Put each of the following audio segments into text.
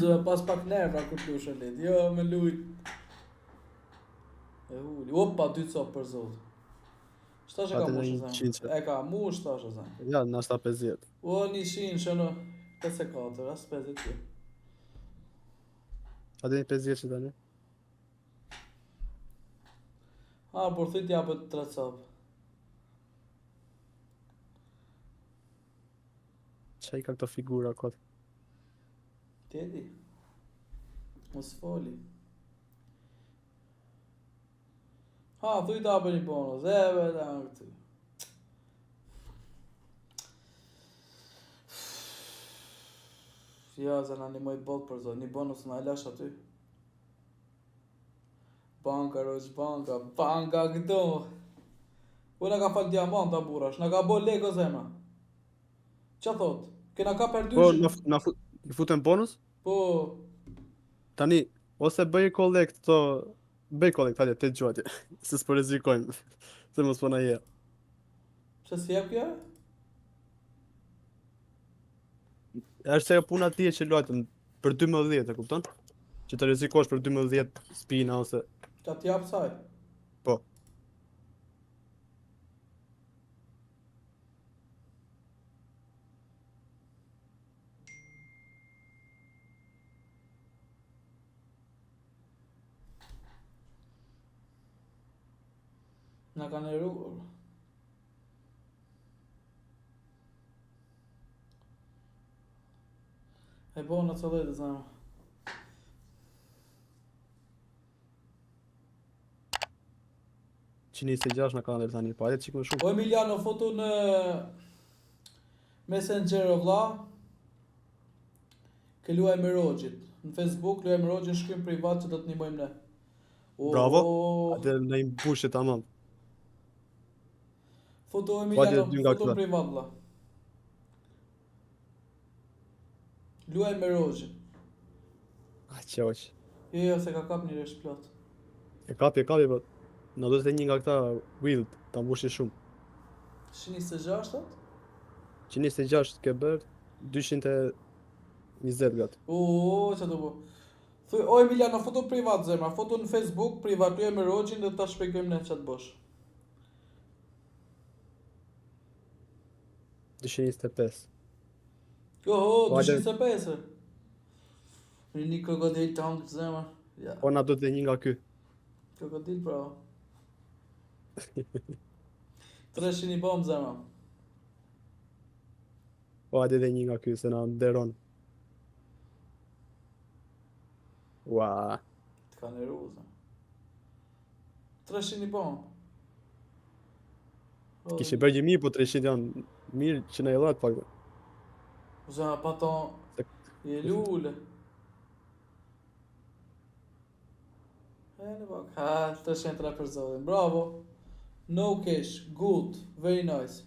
Do pas pak nerva kur t'lush e let. Jo, me luj. E uli. Opa, 2 copë për zot. Shtash e ka mush e zem. E ka mush, shtash e zem. Ja, nashta 50. O, 100 shënë 54, as 50 kjo. A dhe një 50 që tani? Por thit japët 3 copë. Qa i ka këto figura kot? Tedi. Mos foli. Thuj ta për një bonus. Da në këty. Ja, zana një moj bot për zot. Një bonus në alash aty. Banka, roq, banka këto. Una ka fal diamant ta burash. Na ka bo lego zemra. Qa thot? Kena ka për dyshin. Po, na futen bonus? Po. Tani, ose bëj collect to... Bëj collect, hajde, te gjuatje. Se s'po rezikojmë. Se mos po na je. Pse si jep kjo? Është se puna ti që luajtëm për 12, e kupton? Që të rezikosh për 12 spina ose... Qa t'jap saj? Po. Na kanë eruar. E bo në të dhejtë zemë. Që 26 në kanë dhe tani, pa edhe qikë më shumë. O Emiliano, foto në Messenger o vla. Ke luaj me Rogjit. Në Facebook luaj me Rogjit shkrim privat që do të nimojmë ne. Bravo, atë në im bushit amon. Foto Emiliano, foto privat vla. Luaj me Rogjit. Qoq. Jo, se ka kap një resh plot. E kapi, po. Në do të një nga këta wild, ta mbushi shumë. 126 atë? 126 ke bërë, 220 gatë. Që të bu. Thuj, o Emiliano, foto privat zemra, foto në Facebook, privatuje me Rogjin dhe ta shpjegojmë ne çat bosh. 225. 225. Një krokodil të hangë të zemra. Ja. Po na do të një nga ky. Krokodil pra. 300 i bom zemra. Po hajde dhe një nga ky, se na nderon. Ua. Të ka në ruzë. 300 i bom. Kishe bërë gjë mirë, po 300 janë mirë që na i dhat pak. Zemra, pa ton, je lule. Në bak, 303 për zotin, bravo. No cash, good, very nice.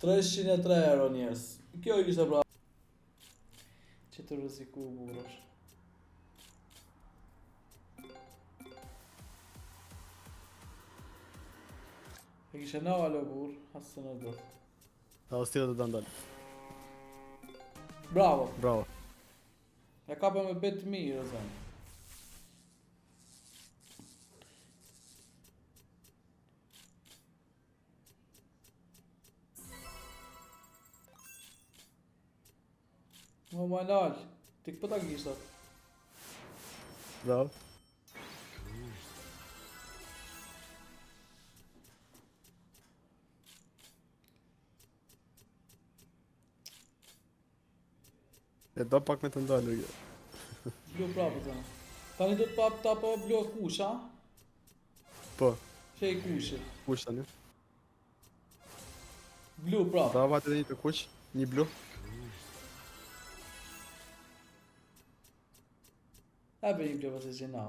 303 euro njerës. Kjo i kishte bravo. Që të rëziku burash. E kishe na alo bur, asë të në do. Ta o stile të dandal. Bravo. Bravo. E kapa me betë mirë, o zemë. Më malal, ti këpëta gjishtat. Bravo. E do pak me të ndalë kjo. Blu prapë të në. Tani do të ta pa blu kush, a? Po. Që i kushi? Kush tani? Blu prapë. Bravo atë dhe një të kush, një blu. E për një blu pëse që na.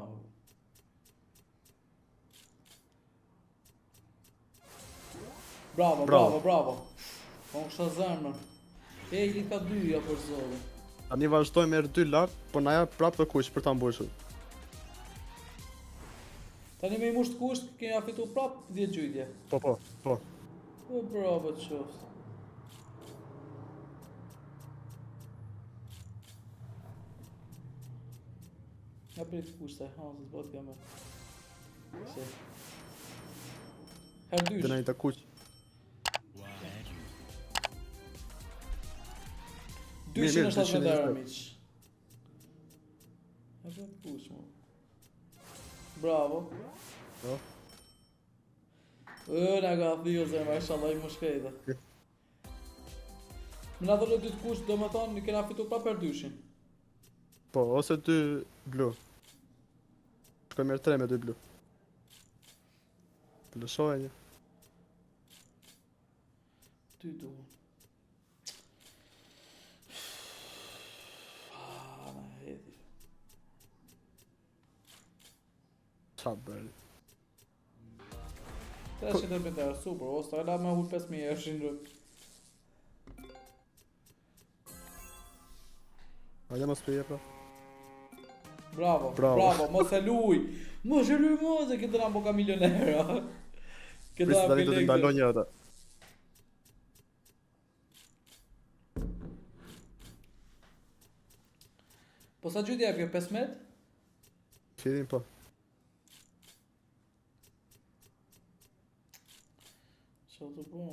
Bravo, bravo, bravo. Po në kështa zemrën. E i ka dyja për zonë. Tani vazhdoj me R2 lartë, po na ja prapë të kush për ta mbushur. Tani me i musht kusht, kena fitu prapë 10 gjytje. Po. Po bravo të qoftë. Nga prit kushte, ha, se s'bot t'ja me. Se. Her dysh. Dhe në një të kuq. Dyshin mirë, është atë dyshin e vendara, ishte. miq. Her prit kush, mo. Bravo. Jo. Na ka thio se mashallah i mushkejta. Më na dhënë dy të kush, do më thonë, i kena fitu pa për dyshin. Po, ose 2 blu. Shkoj merr 3 me 2 blu. Të lëshoj një. Ty duhet. Na hedhi. Qa bërë? 350 euro, super, ose ta me hull 5.000 euro shindru. Hajde mos për jepa. Bravo, Bravo. bravo, mos e luj. Mos e luj mos e këtë rambo ka milionera. Këtë Prisë rambo tani do të ndaloj një ata. Po sa gjyti jep kjo 15? Fillim po. Qa të po?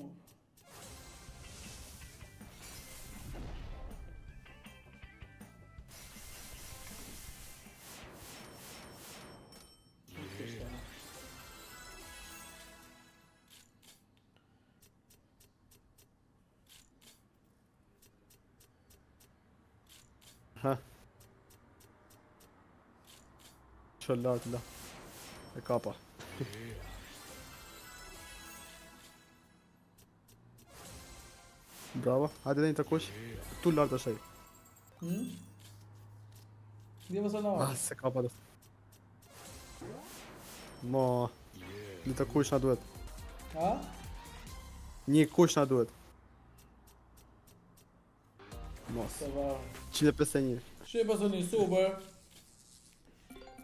Ha. Që lartë la. E kapa. Bravo, hajde dhe një të kush. Tu lartë është ai. Dhe mëse në Ah, se kapa dhe. Mo, një të kush na duhet. Ha? Një kush na duhet. Mos. Se varë. 151. Shqe pësë një super.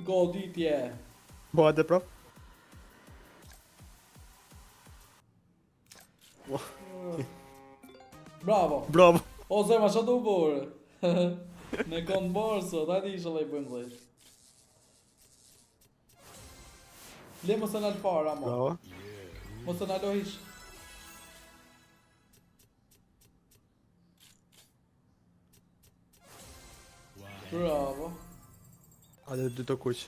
Goditje. Po, hajde prap. Bravo. Bravo. O zema qa du bërë? Me konë borë sot, hajde isha i bëjmë dhejt. Le mos e në alfara, mo. Bravo. Mos e në alohish. Bravo. Hajde dy të kuq.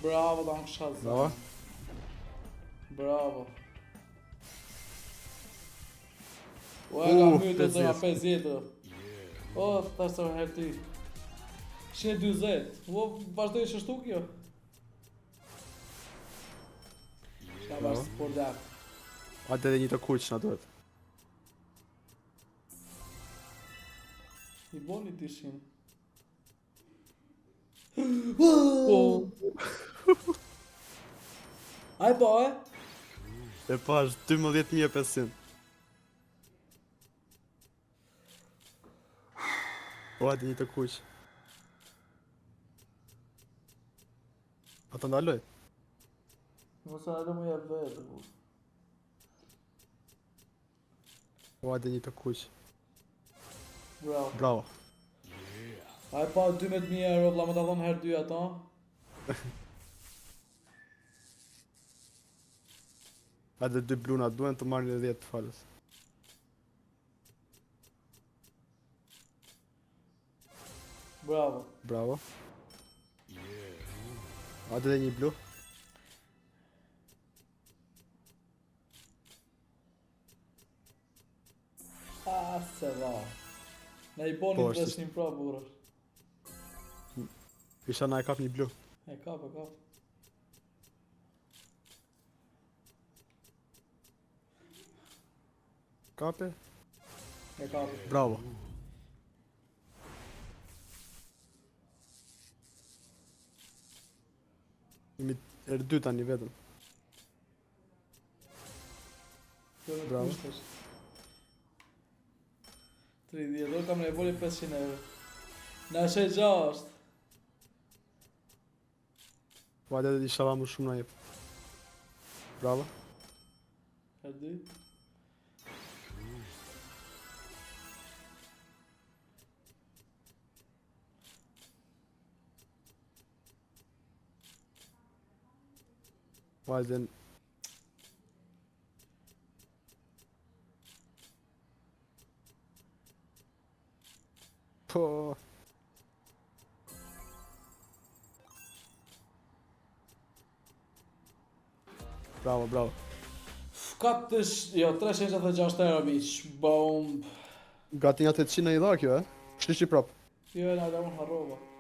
Bravo, da më kësha Bravo. Bravo. O, e ka myrë të zëma 50. 5 jetë. O, ta së herë ty. 120. O, vazhdoj shështu kjo? Shka bashkë sport dak. Hajde dhe një të kuq na duhet. I boni tishin. Po. Aj po, e? E pash 12.500. Po, hajde një të kuq. A të ndaloj? Mos e alo mu jep vetë. Po, hajde një të kuq. Bravo. Bravo. Aj pa 12.000 euro, vla më të thonë herë dy ato. Hajde dy bluna duen të marrin e 10 të falës. Bravo. Bravo. Hajde dhe një blu. Se va. Na i boni Po, të është- vesh një pra burër. Isha na e kap një blu. E kap, e kap. Kape. E kap. Bravo. Jemi erë dy tani vetëm. Kjo me të Bravo. kushtesh. 30, do kam nevojë 500 euro. Na shë 6. Po hajde dhe inshallah më shumë na jep. Bravo. Herë dy. Vajzën. Po. Bravo, bravo. 366 euro biç. Bomb. Gati nga 800 në i dha kjo, e? Shlishi prap. Jo, na da unë harrova.